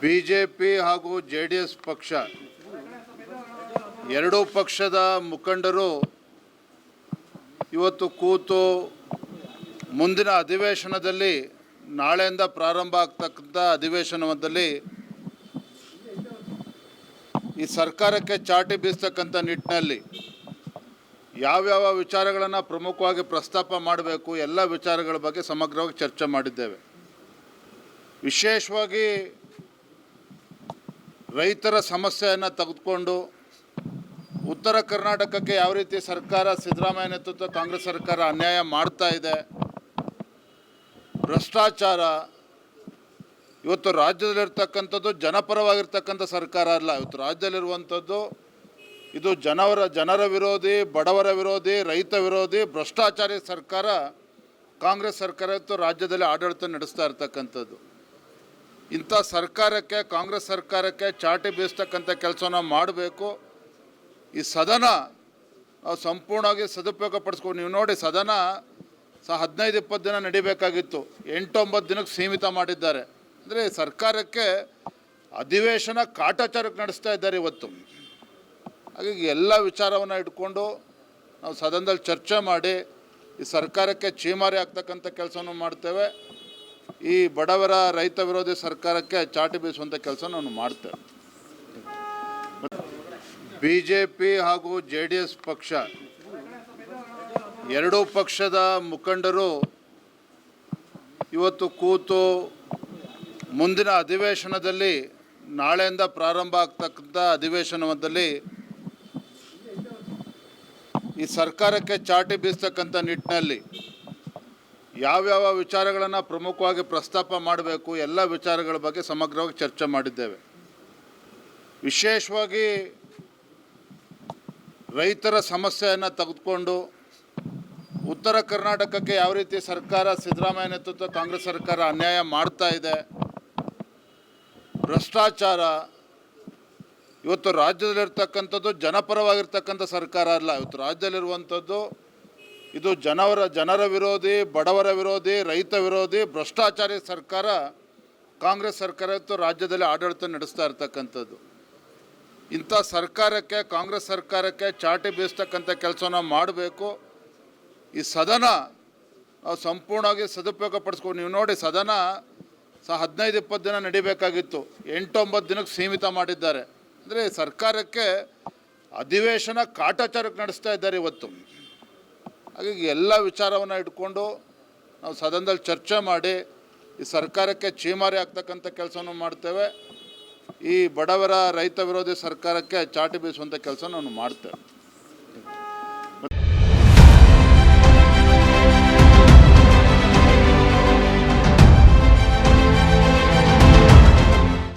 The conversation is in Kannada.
ಬಿಜೆಪಿ ಹಾಗೂ ಜೆಡಿಎಸ್ ಪಕ್ಷ ಎರಡೂ ಪಕ್ಷದ ಮುಖಂಡರು ಇವತ್ತು ಕೂತು ಮುಂದಿನ ಅಧಿವೇಶನದಲ್ಲಿ ನಾಳೆಯಿಂದ ಪ್ರಾರಂಭ ಆಗ್ತಕ್ಕಂಥ ಅಧಿವೇಶನದಲ್ಲಿ ಈ ಸರ್ಕಾರಕ್ಕೆ ಚಾಟಿ ಬೀಸ್ತಕ್ಕಂಥ ನಿಟ್ಟಿನಲ್ಲಿ ಯಾವ್ಯಾವ ವಿಚಾರಗಳನ್ನು ಪ್ರಮುಖವಾಗಿ ಪ್ರಸ್ತಾಪ ಮಾಡಬೇಕು ಎಲ್ಲ ವಿಚಾರಗಳ ಬಗ್ಗೆ ಸಮಗ್ರವಾಗಿ ಚರ್ಚೆ ಮಾಡಿದ್ದೇವೆ. ವಿಶೇಷವಾಗಿ ರೈತರ ಸಮಸ್ಯೆಯನ್ನು ತೆಗೆದುಕೊಂಡು ಉತ್ತರ ಕರ್ನಾಟಕಕ್ಕೆ ಯಾವ ರೀತಿ ಸರ್ಕಾರ ಸಿದ್ದರಾಮಯ್ಯ ನೇತೃತ್ವ ಕಾಂಗ್ರೆಸ್ ಸರ್ಕಾರ ಅನ್ಯಾಯ ಮಾಡ್ತಾ ಇದೆ, ಭ್ರಷ್ಟಾಚಾರ, ಇವತ್ತು ರಾಜ್ಯದಲ್ಲಿರ್ತಕ್ಕಂಥದ್ದು ಜನಪರವಾಗಿರ್ತಕ್ಕಂಥ ಸರ್ಕಾರ ಅಲ್ಲ. ಇವತ್ತು ರಾಜ್ಯದಲ್ಲಿರುವಂಥದ್ದು ಇದು ಜನರ ವಿರೋಧಿ, ಬಡವರ ವಿರೋಧಿ, ರೈತ ವಿರೋಧಿ, ಭ್ರಷ್ಟಾಚಾರಿ ಸರ್ಕಾರ ಕಾಂಗ್ರೆಸ್ ಸರ್ಕಾರ ಇವತ್ತು ರಾಜ್ಯದಲ್ಲಿ ಆಡಳಿತ ನಡೆಸ್ತಾ ಇರ್ತಕ್ಕಂಥದ್ದು. ಇಂಥ ಸರ್ಕಾರಕ್ಕೆ, ಕಾಂಗ್ರೆಸ್ ಸರ್ಕಾರಕ್ಕೆ ಚಾಟಿ ಬೀಸ್ತಕ್ಕಂಥ ಕೆಲಸನ ಮಾಡಬೇಕು. ಈ ಸದನ ನಾವು ಸಂಪೂರ್ಣವಾಗಿ ಸದುಪಯೋಗ ಪಡಿಸ್ಕೊಂಡು, ನೀವು ನೋಡಿ ಸದನ 15-20 ದಿನ ನಡಿಬೇಕಾಗಿತ್ತು, 8-9 ದಿನಕ್ಕೆ ಸೀಮಿತ ಮಾಡಿದ್ದಾರೆ. ಅಂದರೆ ಸರ್ಕಾರಕ್ಕೆ ಅಧಿವೇಶನ ಕಾಟಾಚಾರಕ್ಕೆ ನಡೆಸ್ತಾ ಇದ್ದಾರೆ ಇವತ್ತು. ಹಾಗಾಗಿ ಎಲ್ಲ ವಿಚಾರವನ್ನು ಇಟ್ಕೊಂಡು ನಾವು ಸದನದಲ್ಲಿ ಚರ್ಚೆ ಮಾಡಿ ಈ ಸರ್ಕಾರಕ್ಕೆ ಚೀಮಾರಿ ಆಗ್ತಕ್ಕಂಥ ಕೆಲಸವನ್ನು ಮಾಡ್ತೇವೆ. ಈ ಬಡವರ ರೈತ ವಿರೋಧಿ ಸರ್ಕಾರಕ್ಕೆ ಚಾಟಿ ಬೀಸುವಂಥ ಕೆಲಸ ನಾವು ಮಾಡ್ತೇವೆ. ಬಿಜೆಪಿ ಹಾಗೂ ಜೆಡಿಎಸ್ ಪಕ್ಷ ಎರಡೂ ಪಕ್ಷದ ಮುಖಂಡರು ಇವತ್ತು ಕೂತು ಮುಂದಿನ ಅಧಿವೇಶನದಲ್ಲಿ ನಾಳೆಯಿಂದ ಪ್ರಾರಂಭ ಆಗ್ತಕ್ಕಂಥ ಅಧಿವೇಶನದಲ್ಲಿ ಈ ಸರ್ಕಾರಕ್ಕೆ ಚಾಟಿ ಬೀಸ್ತಕ್ಕಂಥ ನಿಟ್ಟಿನಲ್ಲಿ ಯಾವ್ಯಾವ ವಿಚಾರಗಳನ್ನು ಪ್ರಮುಖವಾಗಿ ಪ್ರಸ್ತಾಪ ಮಾಡಬೇಕು ಎಲ್ಲ ವಿಚಾರಗಳ ಬಗ್ಗೆ ಸಮಗ್ರವಾಗಿ ಚರ್ಚೆ ಮಾಡಿದ್ದೇವೆ. ವಿಶೇಷವಾಗಿ ರೈತರ ಸಮಸ್ಯೆಯನ್ನು ತೆಗೆದುಕೊಂಡು ಉತ್ತರ ಕರ್ನಾಟಕಕ್ಕೆ ಯಾವ ರೀತಿ ಸರ್ಕಾರ ಸಿದ್ದರಾಮಯ್ಯ ನೇತೃತ್ವ ಕಾಂಗ್ರೆಸ್ ಸರ್ಕಾರ ಅನ್ಯಾಯ ಮಾಡ್ತಾ ಇದೆ, ಭ್ರಷ್ಟಾಚಾರ, ಇವತ್ತು ರಾಜ್ಯದಲ್ಲಿರ್ತಕ್ಕಂಥದ್ದು ಜನಪರವಾಗಿರ್ತಕ್ಕಂಥ ಸರ್ಕಾರ ಅಲ್ಲ. ಇವತ್ತು ರಾಜ್ಯದಲ್ಲಿರುವಂಥದ್ದು ಇದು ಜನರ ವಿರೋಧಿ, ಬಡವರ ವಿರೋಧಿ, ರೈತ ವಿರೋಧಿ, ಭ್ರಷ್ಟಾಚಾರಿ ಸರ್ಕಾರ ಕಾಂಗ್ರೆಸ್ ಸರ್ಕಾರ ಇವತ್ತು ರಾಜ್ಯದಲ್ಲಿ ಆಡಳಿತ ನಡೆಸ್ತಾ ಇರ್ತಕ್ಕಂಥದ್ದು. ಇಂಥ ಸರ್ಕಾರಕ್ಕೆ, ಕಾಂಗ್ರೆಸ್ ಸರ್ಕಾರಕ್ಕೆ ಚಾಟಿ ಬೀಸ್ತಕ್ಕಂಥ ಕೆಲಸನ ಮಾಡಬೇಕು. ಈ ಸದನ ನಾವು ಸಂಪೂರ್ಣವಾಗಿ ಸದುಪಯೋಗ ಪಡಿಸ್ಕೊಂಡು, ನೀವು ನೋಡಿ ಸದನ 15-20 ದಿನ ನಡಿಬೇಕಾಗಿತ್ತು, 8-9 ದಿನಕ್ಕೆ ಸೀಮಿತ ಮಾಡಿದ್ದಾರೆ. ಅಂದರೆ ಸರ್ಕಾರಕ್ಕೆ ಅಧಿವೇಶನ ಕಾಟಾಚಾರಕ್ಕೆ ನಡೆಸ್ತಾ ಇದ್ದಾರೆ ಇವತ್ತು. ಹಾಗಾಗಿ ಎಲ್ಲ ವಿಚಾರವನ್ನು ಇಟ್ಕೊಂಡು ನಾವು ಸದನದಲ್ಲಿ ಚರ್ಚೆ ಮಾಡಿ ಈ ಸರ್ಕಾರಕ್ಕೆ ಚೀಮಾರಿ ಆಗ್ತಕ್ಕಂಥ ಕೆಲಸವನ್ನು ಮಾಡ್ತೇವೆ. ಈ ಬಡವರ ರೈತ ವಿರೋಧಿ ಸರ್ಕಾರಕ್ಕೆ ಚಾಟಿ ಬೀಸುವಂಥ ಕೆಲಸ ನಾವು ಮಾಡ್ತೇವೆ.